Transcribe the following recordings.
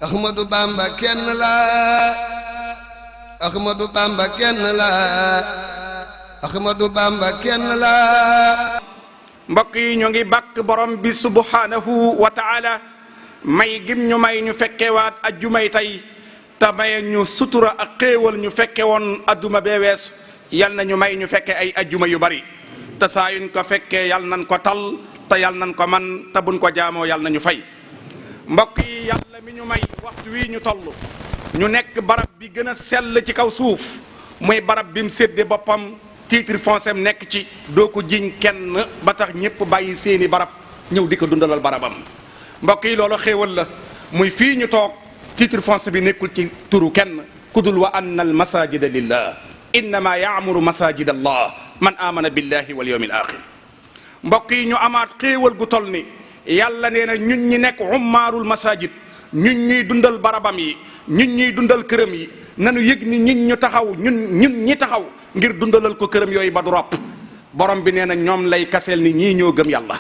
Ahmadu Bamba kenn la Ahmadu Bamba kenn la Ahmadu Bamba kenn la. mbokk yi ñu ngi bàkk borom bi subhanahu wa taala may gim ñu may ñu fekkewaat ajjumay tey te may ñu sutura ak xéewal ñu fekke woon adduma bee weesu yal na ñu may ñu fekke ay ajjuma yu bari te saa yuñ ko fekkee yal nañ ko tal te yal nañ ko man te buñ ko jaamoo yal nañu fay. mbokk yi yàlla mi ñu may waxtu wi ñu toll ñu nekk barab bi gën a sell ci kaw suuf muy barab bi mu sédde boppam titre foncier nekk ci doo ko jiñ kenn ba tax ñëpp bàyyi seeni barab ñëw di ko dundalal barabam. mbokk yi loolu xéewal la muy fii ñu toog titre foncier bi nekkul ci turu kenn kudul wa anna al masajida lillah innama yaamuru masajid allah man amana billahi wal yawmil axir. mbokk yi ñu amaat xéewal gu toll ni yàlla nee na ñun ñi nekk ummaarul masajid ñun ñuy dundal barabam yi ñun ñuy dundal këram yi nanu yëg ni ñun ñu taxaw ñun ñi taxaw ngir dundalal ko këram yooyu ba du ropp borom bi nee na ñoom lay kaseel ni ñii ñoo gëm yàlla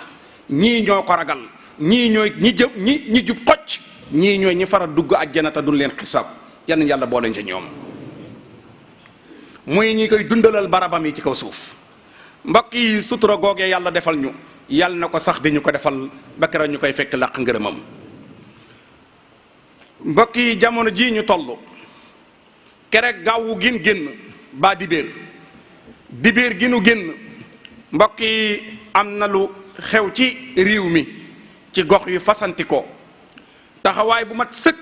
ñii ñoo ko ragal ñii ñooy ñi jub xocc ñii ñooy ñi fara dugg àjjana te duñ leen xisaab yal na yàlla boole ci ñoom muy ñi koy dundalal barabam yi ci kaw suuf. mbokk yi sutura googee yàlla defal ñu yàlla na ko sax di ñu ko defal ba keroog ñu koy fekk làq ngërëmam. mbokk yi jamono jii ñu toll kerek gaawu gin génn ba dibéer gi nu génn mbokk yi am na lu xew ci réew mi ci gox yu fasanti ko taxawaay bu mat sëkk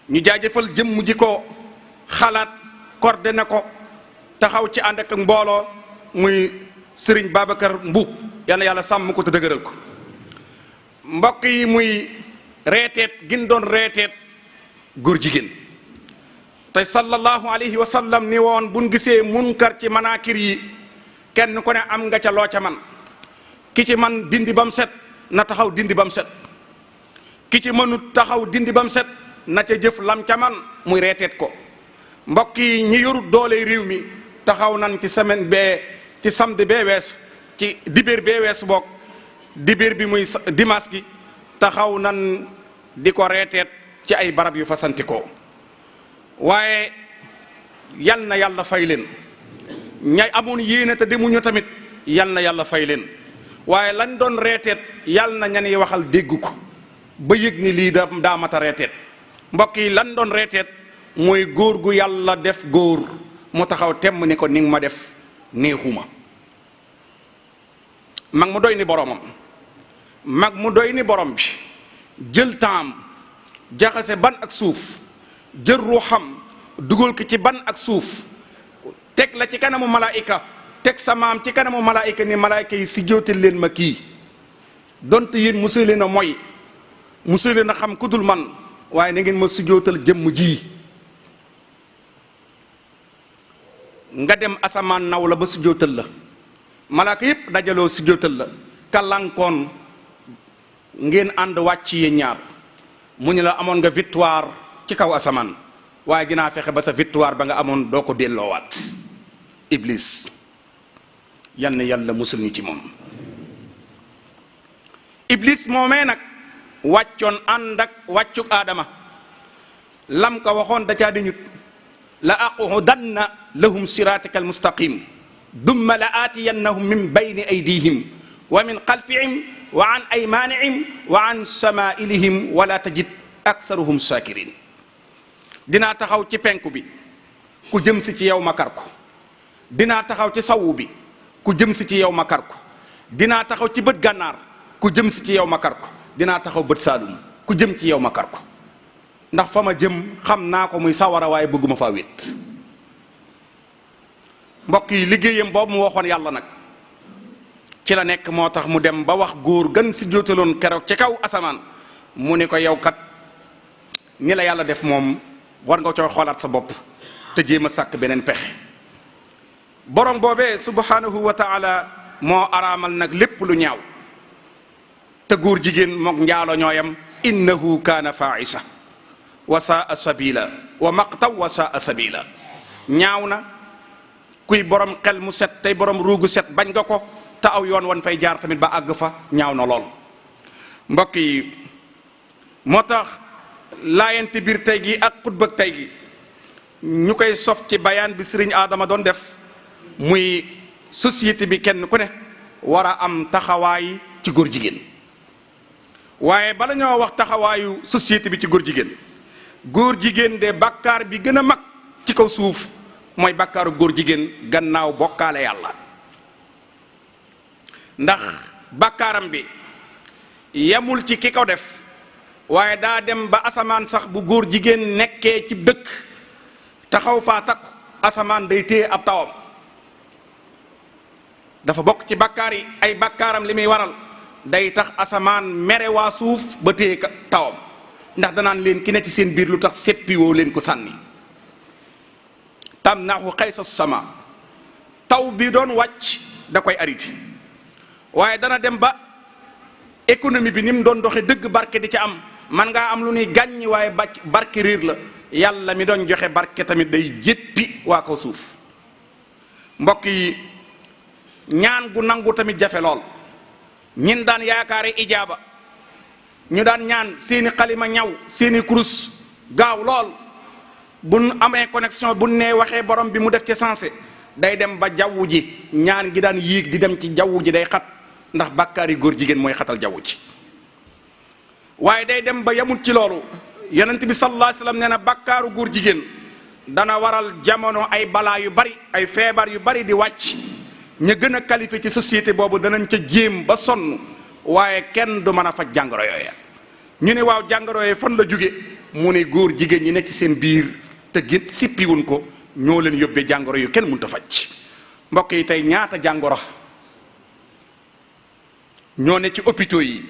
ñu jaajëfal jëmm ji ko xalaat coordonné ko taxaw ci ànd ak mbooloo muy Serigne Babacar Mbuub yal na yàlla sàmm ko te dëgëral ko. mbokk yi muy reeteet gin doon reeteet góor jigéen te sallallahu alayhi wa sallam ni woon buñ gisee munkar ci manaakir yi kenn ku ne am nga ca loo ca man ki ci man dindi bam set na taxaw dindi bam set ki ci mënut taxaw dindi bam set na ca jëf lam ca man muy reeteet ko. mbokk yi ñi yorut doole réew mi taxaw nan ci semaine bee ci samedi bee weesu ci dibéer bee weesu boog dibéer bi muy dimanche gi taxaw nan di ko reeteet ci ay barab yu fasantikoo waaye yal na yàlla fay leen ñay amoon yéene te demuñu tamit yal na yàlla fay leen waaye lañ doon reeteet yal na ñani waxal dégg ko ba yëg ni lii daa mat a reeteet. mbokk yi lan doon reeteet mooy góor gu yàlla def góor mu taxaw temm ni ko ni nga ma def neexuma. mag mu doy ni boromam mag mu doy ni borom bi jël temps jaxase ban ak suuf jël ruuxam dugal ko ci ban ak suuf teg la ci kanamu malaayika teg sa maam ci kanamu malaayika ni malaayika yi si jootal leen ma kii donte yéen mosu leen a moy mosu leen a xam ku dul man waaye na ngeen ma si jootal jëmm ji. nga dem asamaan naw la ba si jootal la malaaka yépp dajaloo si jootal la kalankoon ngeen ànd wàcc yéen ñaar mu ñu la amoon nga victoire ci kaw asamaan waaye dinaa fexe ba sa victoire ba nga amoon doo ko delloowaat. iblis yal na yàlla musul ñu ci moom. iblis moomee nag wàccoon ànd ak wàccuk aadama lam ko waxoon da caa di ñut la aqudanna lahum siratika almustaqim dumma la aatiyannahum min bayni aydihim wa min xalfihim wa an aymanihim wa an samailihim wala tajid aksaruhum shakirin. dinaa taxaw ci penku bi ku jëm si ci yow ma kar ko dinaa taxaw ci sawu bi ku jëm si ci yow ma kar ko dinaa taxaw ci bët gànnaar ku jëm si ci yow ma kar ko dinaa taxaw bët saalum ku jëm ci yow ma kar ko ndax fa ma jëm xam naa ko muy sawara waaye bëgguma faa wét. mbokk yi liggéeyam boobu mu waxoon yàlla nag ci la nekk moo tax mu dem ba wax góor gën si jootaloon keroog ci kaw asamaan mu ne ko yow kat ni la yàlla def moom war nga cooy xoolaat sa bopp te jéem a sàkk beneen pexe. borom boobee subhanahu wa taala moo araamal nag lépp lu ñaaw te góor jigéen mook njaalo ñooyam innahu kaana faa'isa wa saa sabila wa maqtaw wa saa sabila. ñaaw na kuy borom xel mu set tey borom ruugu set bañ nga ko te aw yoon wan fay jaar tamit ba àgg fa ñaaw na lool. mbokk yi moo tax laayante biir tey gi ak xutba tey gi ñu koy sof ci bayaan bi sëriñ Adama doon def muy société bi kenn ku ne war a am taxawaay ci góor jigéen. waaye bala ñoo wax taxawaayu société bi ci góor jigéen de bàkkaar bi gën a mag ci kaw suuf mooy bàkkaaru góor jigéen gannaaw bokkaale yàlla. ndax bàkkaaram bi yemul ci ki ko def waaye daa dem ba asamaan sax bu góor jigéen nekkee ci dëkk taxaw faa takku asamaan day téye ab tawam. dafa bokk ci bàkkaar yi ay bàkkaaram li muy waral day tax asamaan mere waa suuf ba téye tawam ndax danaan leen ki ne ci seen biir lu tax seppiwoo leen ko sànni. tamnahu xaysa sama taw bi doon wàcc da koy arrêté waaye dana dem ba économie bi ni mu doon doxe dëgg barke di ca am man ngaa am lu ñuy gàññi waaye barke réer la yàlla mi doon joxe barke tamit day jéppi waa kaw suuf. mbokk yi ñaan gu nangu tamit jafe lool. ñin daan yaakaare ijaaba ñu daan ñaan seeni xalima ñaw seeni kurus gaaw lool bu amee connexion bu nee waxee borom bi mu def ci sensé day dem ba jaww ji ñaan gi daan yéeg di dem ci jaww ji day xat ndax bàkkaari góor jigéen mooy xatal jaww ji. waaye day dem ba yamul ci loolu yonent bi sallallahu alayhi wasallam nee na bàkkaaru góor jigéen dana waral jamono ay balaa yu bari ay feebar yu bari di wàcc. ña gën a qualifié ci société boobu danañ ca jéem ba sonn waaye kenn du mën a faj jàngoro yooya. ñu ne waaw jàngoro yooya fan la jóge mu ne góor jigéen ñi nekk ci seen biir te gën sippiwuñ ko ñoo leen yóbbee jàngoro yu kenn mënut a faj. mbokk yi tey ñaata jàngoro ñoo ne ci hôpitaux yi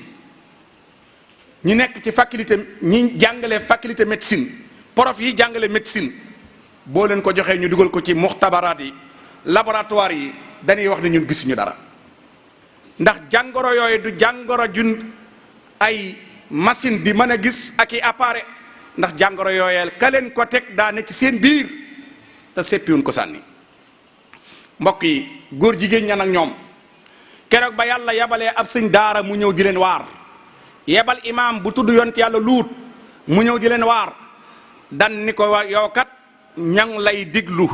ñu nekk ci faculté ñi jàngale faculté médecine prof yi jàngale médecine boo leen ko joxee ñu dugal ko ci muxtabaraat yi laboratoire yi dañuy wax ne ñun gisuñu dara ndax jàngoro yooyu du jàngoro jun ay machine di mën a gis ak i appareil ndax jàngoro yooyeel ka leen ko teg daa ne ci seen biir te seppiwuñ ko sànni. mbokk yi góor jigéen ña nag ñoom keroog ba yàlla yabalee ab sëñ daara mu ñëw di leen waar yebal imaam bu tudd yont yàlla luut mu ñëw di leen waar dan ni ko yow kat ña ngi lay diglu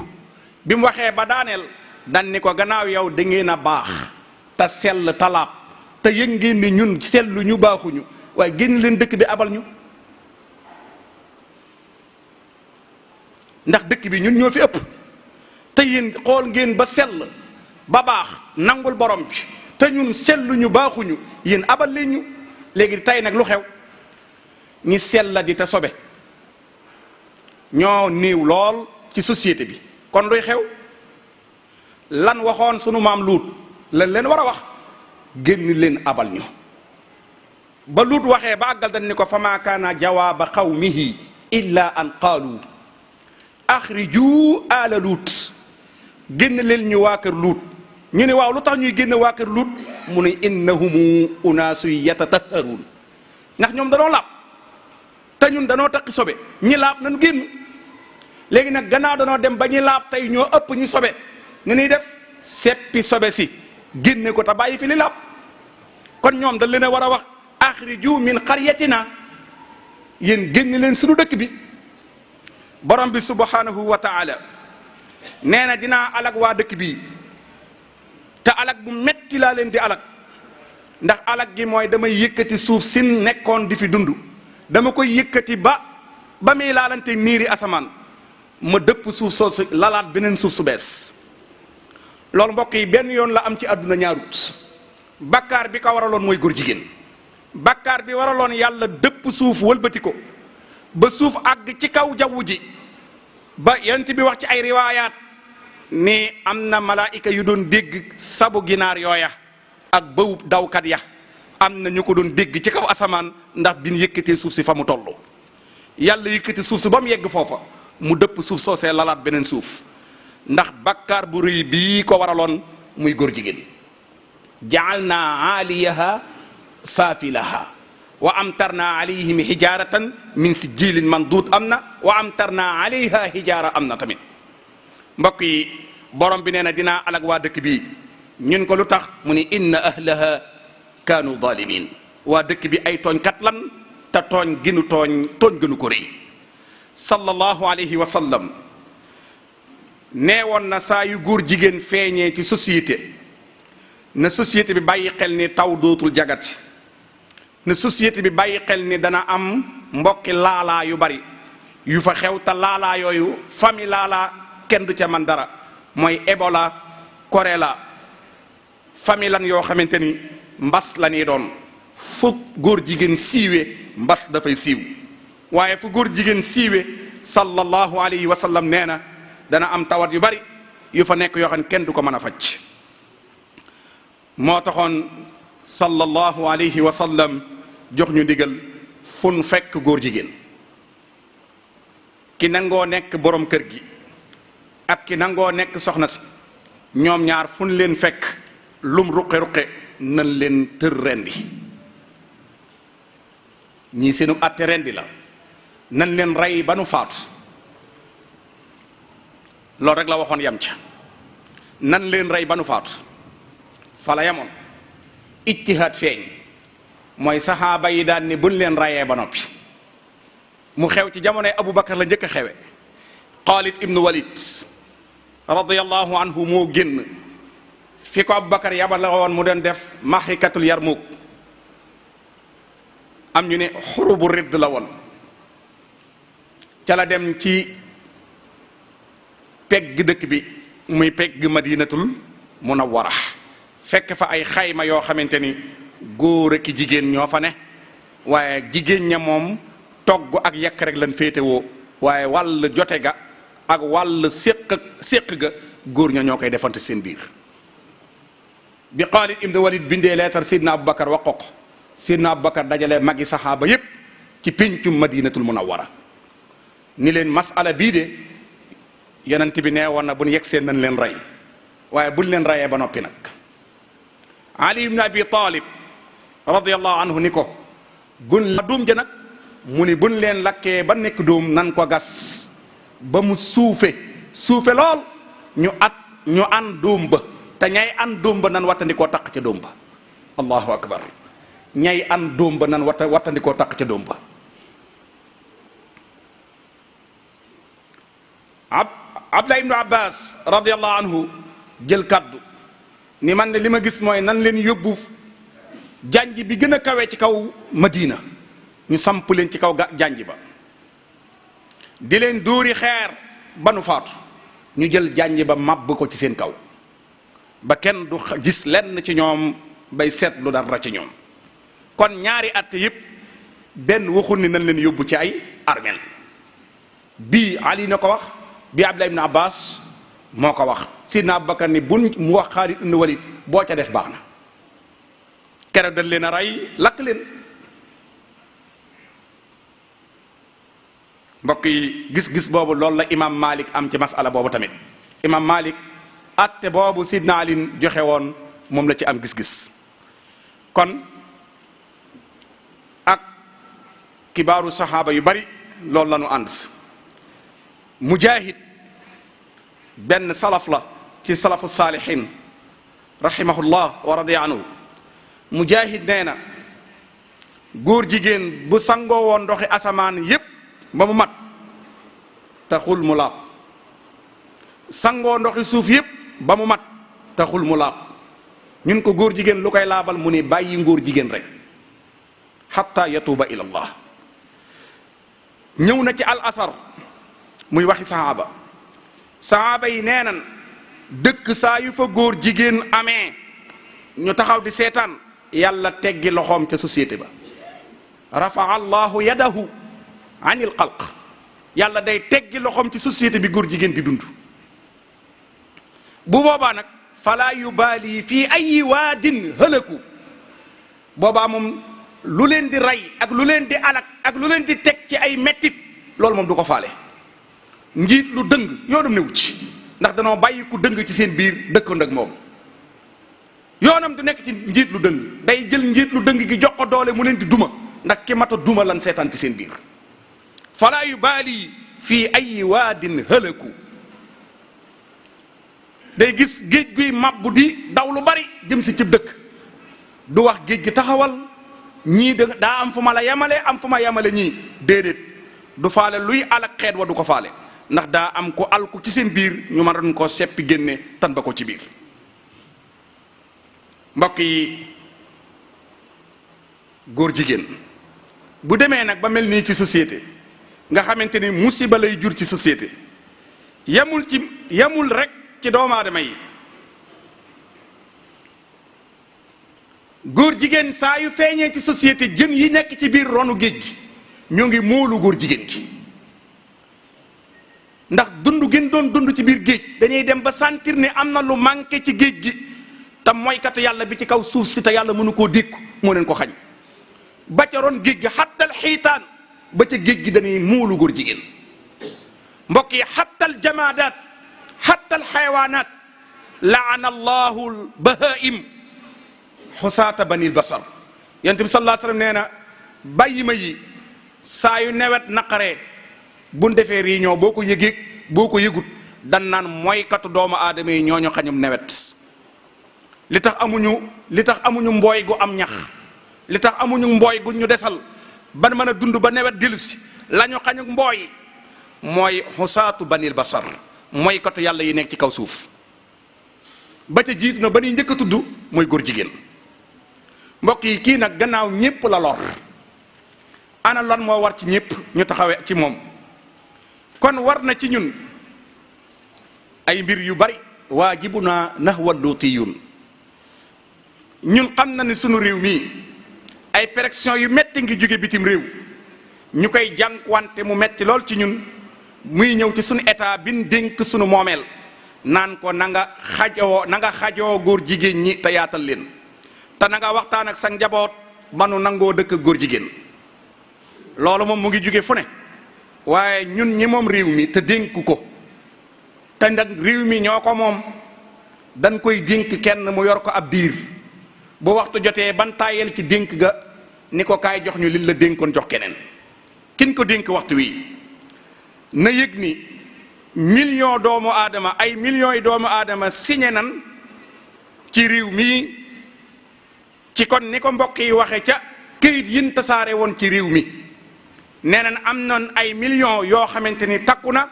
bi mu waxee ba daaneel dan ni ko gannaaw yow da ngeen a baax te sell talaab te yëg ngeen ni ñun sellu ñu baaxuñu waaye génn leen dëkk bi abal ñu ndax dëkk bi ñun ñoo fi ëpp te yéen xool ngeen ba sell ba baax nangul borom bi te ñun sellu ñu baaxuñu yéen abal leen ñu. léegi tey nag lu xew ñi sell di te sobe ñoo néew lool ci société bi kon luy xew lan waxoon sunu maam luut lan leen war a wax génn leen abal ñu ba luut waxee ba àggal dañ ni ko fa maa kaana jawaaba qawmihi illa an qaalu axriju ala luut génn leen ñu waa kër luut ñu ne waaw lu tax ñuy génn waa kër luut mu ne innahumu unaasu yatatahharuun ndax ñoom danoo laab te ñun danoo takki sobe ñi laab nañu génn léegi nag gannaaw danoo dem ba ñi laab tey ñoo ëpp ñi sobe ñu nuy def seppi sobe si génne ko te bàyyi fi li laab kon ñoom dañ leen a war a wax axriju min qaryatina yéen génn leen suñu dëkk bi. borom bi subhanahu wa taala nee na dinaa alag waa dëkk bii te alag bu metti laa leen di alag ndax alag gi mooy damay yëkkati suuf sin nekkoon di fi dund dama koy yëkkati ba muy laalante niiri asamaan ma dëpp suuf soosu lalaat beneen suuf su bees. loolu mbokk yi benn yoon la am ci àdduna ñaarut bakkaar bi ko waraloon mooy góor jigéen bakkaar bi waraloon yàlla dëpp suuf wëlbati ko ba suuf àgg ci kaw jaww ji ba yonent bi wax ci ay riwaayaat ni am na malaayika yu doon dégg sabu ginaar yooya ak bëwub dawkat ya am na ñu ko doon dégg ci kaw asamaan ndax bi ñu yëkkatee suuf si fa mu toll yàlla yëkkati suuf si ba mu yegg foofa mu dëpp suuf soosee lalaat beneen suuf ndax bakkaar bu rëy bii ko waraloon muy góor jigéen ja'alna aaliyaha saafilaha wa amtarna alayhim hijaratan min sijilin mandud am na wa amtarna alayha hijara am na tamit mbokk yi borom bi nee na dinaa alag waa dëkk bi ñun ko lu tax mu ni inna ahlaha kaanu zalimin waa dëkk bi ay tooñkat lan te tooñ ginu tooñ gënu ko rëy. sallallahu alayhi wa sallam nee woon na saa yu góor jigéen feeñee ci société na société bi bàyyi xel ni taw dootul jagati, na société bi bàyyi xel ni dana am mbokki laalaa yu bari yu fa xew te laalaa yooyu famille laalaa kenn du ca man dara, mooy Ebola, choléra, famille lan yoo xamante ni mbas la ñuy doon. fu góor jigéen siiwe mbas dafay siiw, waaye fu góor jigéen siiwe sallallahu alayhi wa sallam nee na dana am tawat yu bari yu fa nekk yoo xam ne kenn du ko mën a faj. moo taxoon sallallahu alayhi wa sallam jox ñu ndigal fu nu fekk góor jigéen, ki nangoo nekk borom kër gi ak ki nangoo nekk soxna si, ñoom ñaar fu nu leen fekk lum ruqe-ruqe nan leen tër rendi. ñii seenu àtte rendi la, nan leen rey ba nu faatu. loolu rek la waxoon yam ca, nan leen rey ba nu faatu. fa la yamoon. ijtihaad feeñ mooy saxaaba yi daan ni buñ leen rayee ba noppi. mu xew ci jamonoy Aboubacar la njëkk a xewe. Xaalid ibnu Walid radiyallahu anhu moo génn fi ko Aboubacar yabal la woon mu doon def maxrikatul Yarmuk. am ñu ne xurubu ridd la woon. ca la dem ci pegg dëkk bi muy pegg Madinatul Munawwara, fekk fa ay xayma yoo xamante ni góor ak jigéen ñoo fa ne, waaye jigéen ña moom togg ak yekk rek lan féetewoo, waaye wàll jote ga ak wàll séq ga góor ña ñoo koy defante seen biir. bi Xaalid ibn Walid bindee leetar Seydina Aboubacar wax ko, Seydina Aboubacar dajale magi saxaaba yépp ci péncum Madinatul Munawwara ni leen masala bii de yonent bi nee woon na bu ñu yegsee nañ leen rey, waaye buñ leen reyee ba noppi nag. Ali ibn Abi Talib radiyallahu anhu ni ko buñ la duum ja nag mu ni buñ leen lakkee ba nekk doom nan ko gas ba mu suufe lool ñu an doom ba, te ñay an doom ba nan wattandikoo taq ca doom ba. allahu akbar. ñay an doom ba nan wattandikoo taq ca doom ba. Abdullah ibnu Abbas radiyallahu anhu jël kaddu ni man ne li ma gis mooy nan leen yóbbu janj bi gën a kawe ci kaw Madina, ñu samp leen ci kaw janj ba di leen dóori xeer ba nu faatu, ñu jël janj ba màbb ko ci seen kaw ba kenn du gis lenn ci ñoom bay seetlu dara ci ñoom. kon ñaari at yépp benn waxul ni nan leen yóbbu ci ay armeel. bii Ali na ko wax, bii Abdullah ibn Abbas moo ko wax. Sidna Abubakar ni buñ mu wax Xaalid ibn Walid boo ca def baax na. keroog dañ leen a rey lakk leen. mbokk yi gis-gis boobu loolu la imam Malik am ci masala boobu tamit. imam Malik atte boobu Sidna Ali joxe woon moom la ci am gis-gis. kon ak kibaaru saxaaba yu bari loolu la ñu ànd. Mujahid benn salaf la ci salafu saalihin rahimahullah wa radiya anhu. Mujahid nee na góor jigéen bu sangoo woon ndoxi asamaan yépp ba mu mat taxul mu laab, sangoo ndoxi suuf yépp ba mu mat taxul mu laab. ñun ko góor jigéen lu koy laabal mu ni bàyyi ngóor jigéen rek hatta yatuuba ila allah. ñëw na ci al asar muy waxi sahaaba yi nee nan dëkk saa yu fa góor jigéen amee ñu taxaw di seetaan yàlla teggi loxoom ca société ba. rafaa allahu yadahu anil xalq, yàlla day teggi loxoom ci société bi góor jigéen di dund. bu boobaa nag fala yubaali fii ayi waadin hëlëku, boobaa moom lu leen di rey ak lu leen di alak ak lu leen di teg ci ay mettit loolu moom du ko faale. njiit lu dëng yoonam newu ci, ndax danoo bàyyi ku dëng ci seen biir dëkkandoo ak moom. yoonam du nekk ci njiit lu dëng, day jël njiit lu dëng gi jox ko doole mu leen di duma, ndax ki mata duma lan seetaan ci seen biir. fala yubaali fii ayi waadin hëlëku. day gis géej guy màbbu di daw lu bari jëm si cib dëkk, du wax géej gi taxawal, ñii daa am fu ma la yemale am fu ma yemale ñii déedéet du faale luy alak xeet wa du ko faale ndax daa am ko alku ci seen biir ñu mën doon koo seppi génne tan ba ko ci biir. mbokk yi góor jigéen bu demee nag ba mel nii ci société nga xamante ni musiba lay jur ci société yamul rek ci doomu aadama yi. góor jigéen saa yu feeñee ci société jën yi nekk ci biir ronu géej gi ñoo ngi móolu góor jigéen gi ndax dund gën doon dund ci biir géej dañuy dem ba sentir ne am na lu manqué ci géej gi te moykat yàlla bi ci kaw suuf si te yàlla mënu koo dékku moo leen ko xañ ba ca ron géej gi xattal xiitaan ba ca géej gi dañuy móolu góor jigéen. mbokk yi xattal jamaadaat xattal xayawaanaat laana allahu al bahaim xusaata banil basar yonent bi sallallahu alayhi wasallam nee na bàyyi ma yi saa yu newet naqaree buñ defee réunion boo ko yëgee boo ko yëgut dan naan mooykatu doomu aadama yi ñooñu xañum newet li tax amuñu mbooy gu am ñax li tax amuñu mbooy gu ñu desal ban mën a dund ba newet dellusi la ñu xañuk mbooy mooy xusaatu banil basar mooykatu yàlla yi nekk ci kaw suuf ba ca jiitu na ba ñuy njëkk a tudd mooy góor jigéen. mbokk yi kii nag gannaaw ñépp la lor ana lan moo war ci ñépp ñu taxawee ci moom kon war na ci ñun ay mbir yu bari waajibuna nahwa luutiyun ñun xam na ne sunu réew mii ay pression yu metti ngi jóge bitim réew ñu koy jànkuwante mu metti lool ci ñun muy ñëw ci sunu état bin dénk sunu moomeel naan ko na nga xajoo góor jigéen ñi te yaatal leen te na nga waxtaan ak sa njaboot manu nangoo dëkk góor jigéen loolu moom mu ngi jóge fu ne waaye ñun ñi moom réew mi te dénk ko te nag réew mi ñoo ko moom dañ koy dénk kenn mu yor ko ab diir bu waxtu jotee ban taayel ci dénk ga ni ko kaay jox ñu li la dénkoon jox keneen kin ko dénk waxtu wi na yëg ni million doomu aadama ay millions yi doomu aadama signé nan ci réew mi ci kon ni ko mbokk yi waxe ca këyit yin tasaare woon ci réew mi nee nañ am nañ ay millions yoo xamante ni takku na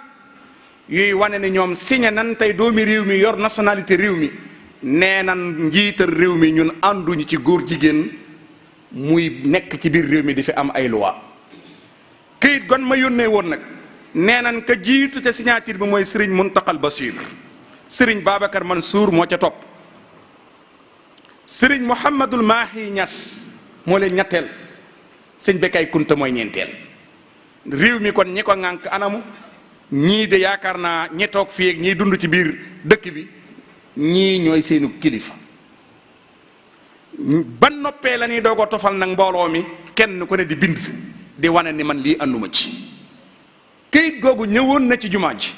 yuy wane ne ñoom signé nan tey doomi réew mi yor nationalité réew mi nee nan njiital réew mi ñun ànduñu ci góor jigéen muy nekk ci biir réew mi di fi am ay loi këyit gon ma yónnee woon nag nee nañ ka jiitu ca signature bi mooy Serigne Mountakha Bassir Serigne Babacar Mansour moo ca topp Serigne Mouhamadul Mahi Niass moo leen ñetteel sëñ Bekay Kunta mooy ñeenteel réew mi kon ñi ko ŋànk anamu ñii de yaakaar naa ñi toog fii ak ñiy dund ci biir dëkk bi ñii ñooy seenu kilifa ban noppee la ñuy doog a tofal nag mbooloo mi kenn ku ne di bind di wane ni man lii ànduma ci këyit googu ñëwoon na ci jumaa ji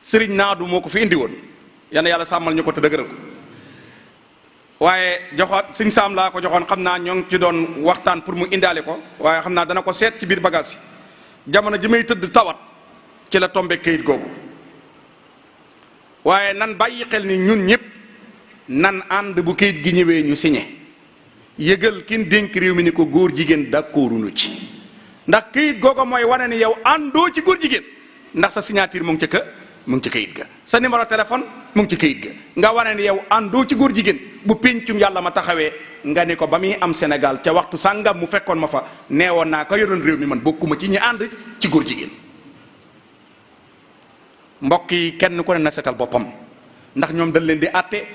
sëriñ Naadu moo ko fi indi woon yàlla sàmmal ñu ko te dëgëral ko waaye joxoon sëñ Saam laa ko joxoon xam naa ñoo ngi ci doon waxtaan pour mu indaale ko waaye xam naa dana ko seet ci biir bagage yi jamono ji may tëdd tawat ci la tombe këyit googu waaye nan bàyyi xel ni ñun ñëpp nan ànd bu këyit gi ñëwee ñu signé yëgal kin dénk réew mi ni ko góor jigéen d'accorduñu ci ndax këyit googu mooy wane ni yow àndoo ci góor jigéen ndax sa signature mu ngi ca mu ngi ci këyit ga sa numéro téléphone mu ngi ci këyit ga nga wane ni yow àndoo ci góor jigéen bu péncum yàlla ma taxawee nga ni ko ba muy am Sénégal ca waxtu sàngam mu fekkoon ma fa neewoon naa ko yoroon réew mi man bokkuma ci ñi ànd ci góor jigéen mbokk yi kenn ku ne na seetal boppam ndax ñoom dañ leen di àtte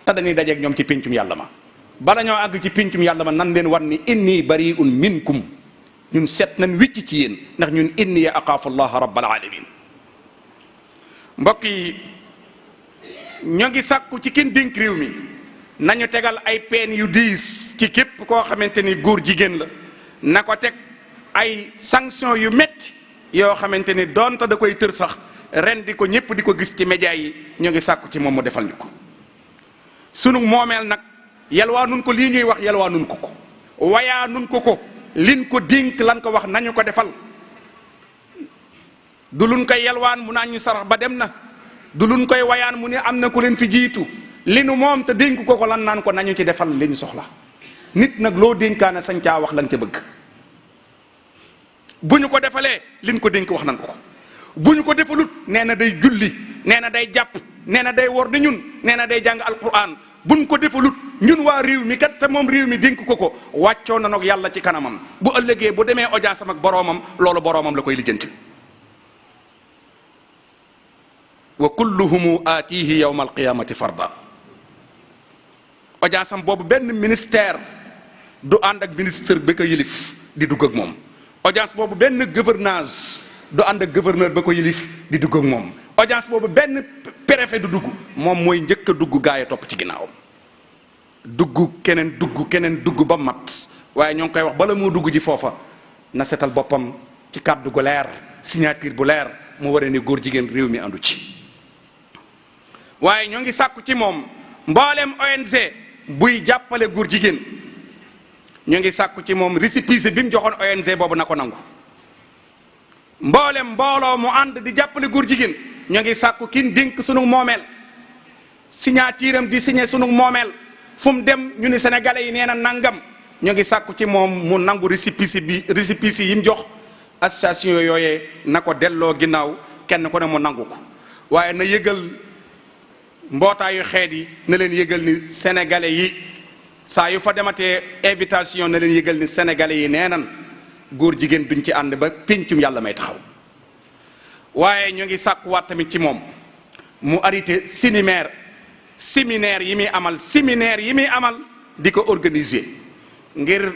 te dañuy dajeeg ñoom ci péncum yàlla ma bala ñoo àgg ci péncum yàlla ma nan leen wan ni inni bari'un minkum ñun seet nañ wicc ci yéen ndax ñun inni axaafu allaha rabbal alamin mbokk yi ñoo ngi sàkku ci kin dénk réew mi nañu tegal ay peen yu diis ci képp koo xamante ni góor jigéen la na ko teg ay sanction yu metti yoo xamante ni doonte da koy tër sax ren di ko ñëpp di ko gis ci média yi ñoo ngi sàkku ci moom mu defal ñu ko sunu moomeel nag yalwaa nun ko lii ñuy wax yalwaa nun ko wayaa nun ko lin ko dénk lan ko wax nañu ko defal du luñ koy yalwaan mu naan ñu sarax ba dem na du luñ koy wayaan mu ne am na ku leen fi jiitu li nu moom te dénk ko lan naan ko nañu ci defal li ñu soxla nit nag loo dénkaane sañ caa wax lan ca bëgg. bu ñu ko defalee liñ ko dénk wax nan ko bu ñu ko defalut nee na day julli nee na day jàpp nee na day wor ni ñun nee na day jàng alquran buñ ko defalut ñun waa réew mi kat te moom réew mi dénk ko wàccoo na nag yàlla ci kanamam bu ëllëgee bu demee audience am ak boroomam loolu boroomam la koy lijjanti. wa kulluhumu aatihi yawma alqiyamati farda. audience am boobu benn ministère du ànd ak ministre ba ko yilif di dugg ak moom. audience boobu benn gouvernance du ànd ak gouverneur ba ko yilif di dugg ak moom. audience boobu benn préfet du dugg moom mooy njëkk a dugg gaa yi topp ci ginnaawam. keneen dugg ba mat waaye ñoo ngi koy wax bala moo dugg ji foofa na setal boppam ci kàddu gu leer signature bu leer mu waree ni góor jigéen réew mi àndu ci. waaye ñoo ngi sàkku ci moom mboolem ONG buy jàppale góor jigéen ñoo ngi sàkku ci moom récépissé bi mu joxoon ONG boobu na ko nangu. mboolem mbooloo mu ànd di jàppale góor jigéen ñoo ngi sàkku kin dénk sunu moomeel signature am di signé sunu moomeel fu mu dem ñu ni sénégalais yi nee na nangam ñoo ngi sàkku ci moom mu nangu récépissé yi mu jox association yooyee na ko delloo ginnaaw kenn ku ne mu nangu ko. waaye na yëgal mbootaayu xeet yi na leen yëgal ni sénégalais yi saa yu fa dematee invitation na leen yëgal ni sénégalais yi nee nan góor jigéen duñ ci ànd ba péncum yàlla may taxaw. waaye ñu ngi sàkkuwaat tamit ci moom mu arrêté séminaire yi muy amal di ko organiser ngir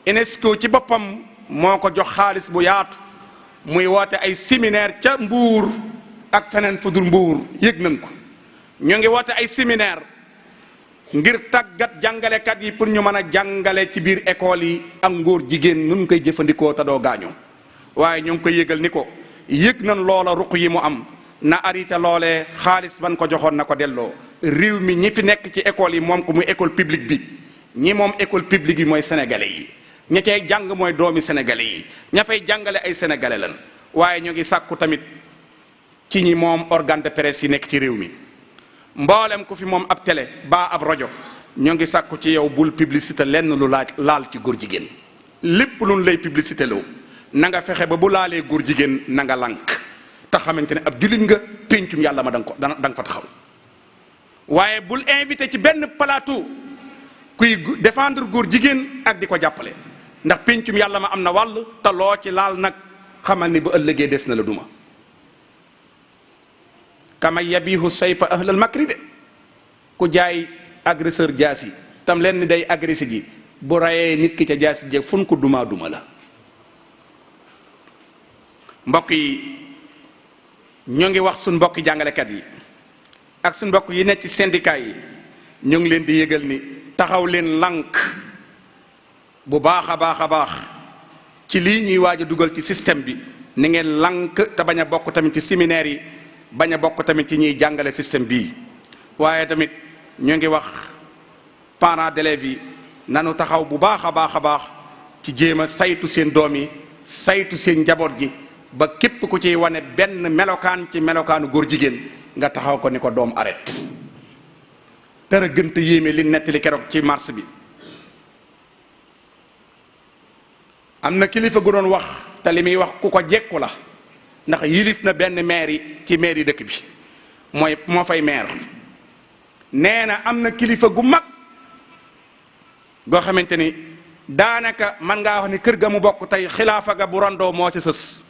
UNESCO ci boppam moo ko jox xaalis bu yaatu muy woote ay séminaire ca Mbuur ak feneen fu dul Mbuur yëg nañ ko. ñu ngi woote ay séminaire ngir tàggat jàngalekat yi pour ñu mën a jàngale ci biir école yi ak ngóor jigéen nun koy jëfandikoo te doo gaañoo. waaye ñu ngi koy yëgal ni ko yëg nañ loola ruq yi mu am na arrêté loolee xaalis ban ko joxoon na ko delloo. réew mi ñi fi nekk ci école yi moom ko muy école publique bi ñi moom école publique yi mooy sénégalais yi ña cay jàng mooy doomi sénégalais yi ña fay jàngale ay sénégalais lan. waaye ñu ngi sàkku tamit ci ñi moom organe de presse yi nekk ci réew mi. mboolem ku fi moom ab télé baa ab rajo ñoo ngi sàkku ci yow bul publicité lenn lu laal ci góor jigéen lépp luñ lay publicité loo na nga fexe ba bu laalee góor jigéen na nga lànk te xamante ne ab jullit nga péncum yàlla ma da nga fa taxaw. waaye bul invité ci benn plateau kuy défendre góor jigéen ak di ko jàppale ndax péncum yàlla ma am na wàll te loo ci laal nag xamal ni bu ëllëgee des na la duma. kama yabihu sayfa ahlal makri de ku jaay agresseur jaasi tam leen ni day agressé ji bu rayee nit ki ca jaasi jeeg fun ko duma la. mbokk yi ñoo ngi wax suñ mbokki jàngalekat yi ak suñ mbokk yi nekk ci syndicat yi ñoo ngi leen di yëgal ni taxaw leen lànk bu baax a baax ci lii ñuy waaj a dugal ci système bi ni ngeen lànk te bañ a bokk tamit ci séminaire yi bañ a bokk tamit ci ñuy jàngale système bii. waaye tamit ñoo ngi wax parents d'élèves yi nanu taxaw bu baax a baax ci jéem a saytu seen doom yi saytu seen njaboot gi ba képp ku ciy wane benn melokaan ci melokaanu góor jigéen nga taxaw ko ni ko doom arrête. tara gënt yéeme li nettali keroog ci mars bi am na kilifa gu doon wax te li muy wax ku ko jekku la ndax yilif na benn maire yi ci maire yi dëkk bi moo fay maire. nee na am na kilifa gu mag goo xamante ni daanaka man ngaa wax ni kër ga mu bokk tey xilaafa ga bu rondoo moo ci sës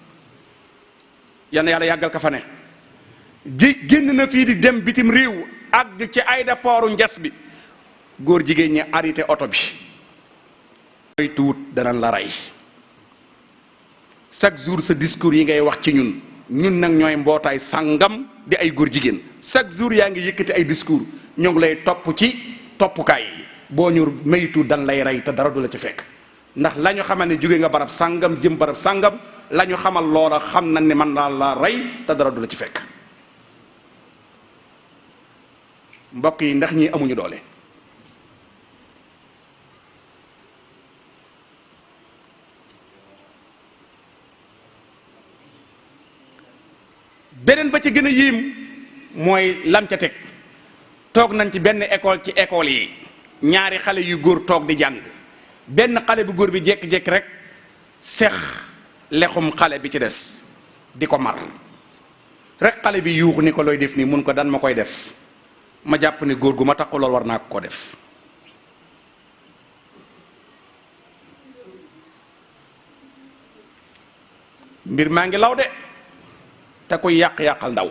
yal na yàlla yàggal ka fa ne. génn na fii di dem bitim réew àgg ci aéroportu Njas bi góor jigéen ñi arrêté oto bi. koy tuut danañ la rey. chaque jour sa discours yi ngay wax ci ñun nag ñooy mbootaay sàngam di ay góor jigéen chaque jour yaa ngi yëkkati ay discours ñoo ngi lay topp ci toppukaay yi boo ñu maytu dan lay rey te dara du la ci fekk ndax la ñu xamal ne jóge nga barab sàngam jëm barab sàngam la ñu xamal loola xam nañ ne man naa la rey te dara du la ci fekk. mbokk yi ndax ñii amuñu doole. beneen ba ci gën a yéem mooy lam ca teg toog nañ ci benn école ci école yi ñaari xale yu góor toog di jàng benn xale bu góor bi jékki-jékki rek seex lexum xale bi ci des di ko mar rek xale bi yuuxu ni ko looy def nii mun ko dan ma koy def ma jàpp ne góor gu ma takku lool war naa ko def. mbir maa ngi law de te koy yàqal ndaw.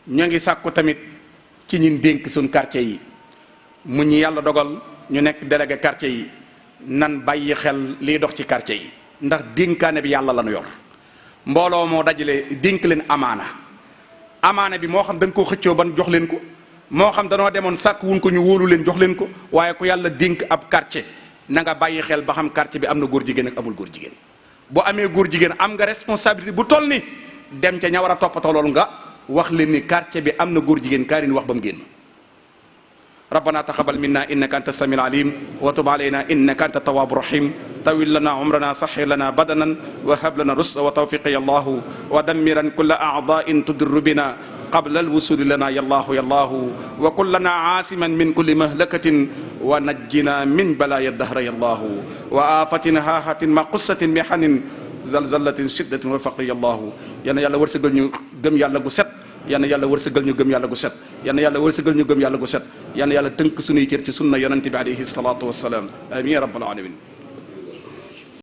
ñoo ngi sàkku tamit ci ñun dénk suñ quartier yi mu ñu yàlla dogal ñu nekk délégué quartier yi nan bàyyi xel liy dox ci quartier yi ndax dénkaane bi yàlla la nu yor mbooloo moo dajale dénk leen amaana bi moo xam dañ koo xëccoo ban jox leen ko moo xam danoo demoon sàkk wuñ ko ñu wóolu leen jox leen ko waaye ku yàlla dénk ab quartier na nga bàyyi xel ba xam quartier bi am na góor jigéen ak amul góor jigéen bu amee góor jigéen am nga responsabilité bu toll ni dem ca ña war a toppatoo loolu nga wax leen ni quartier bi am na góor jigéen kaarin wax ba mu génn. rabbana taqabbal minna innaka anta samiul alim wa tub alayna innaka anta tawwabu rahim tawil lana umrana sahhir lana badanan wa hab lana rusda wa tawfiqa ya allahu wa dammiran kulla a'da'in tudirru bina qabla alwusuli lana ya allahu ya allahu wa kun lana aasiman min kulli mahlakatin wa najjina min balaya dahra ya allahu wa afatin haahatin ma qussatin mihanin zalzalatin shiddatin wa faqri ya allahu yal na yàlla wërsëgal ñu gëm yàlla gu set yal na yàlla wërsëgal ñu gëm yàlla gu set yal na yàlla wërsëgal ñu gëm yàlla gu set yal na yàlla tënk suñuy cër ci sunna yonente bi alayhi salaatu wassalaam amin ya rabbal alamin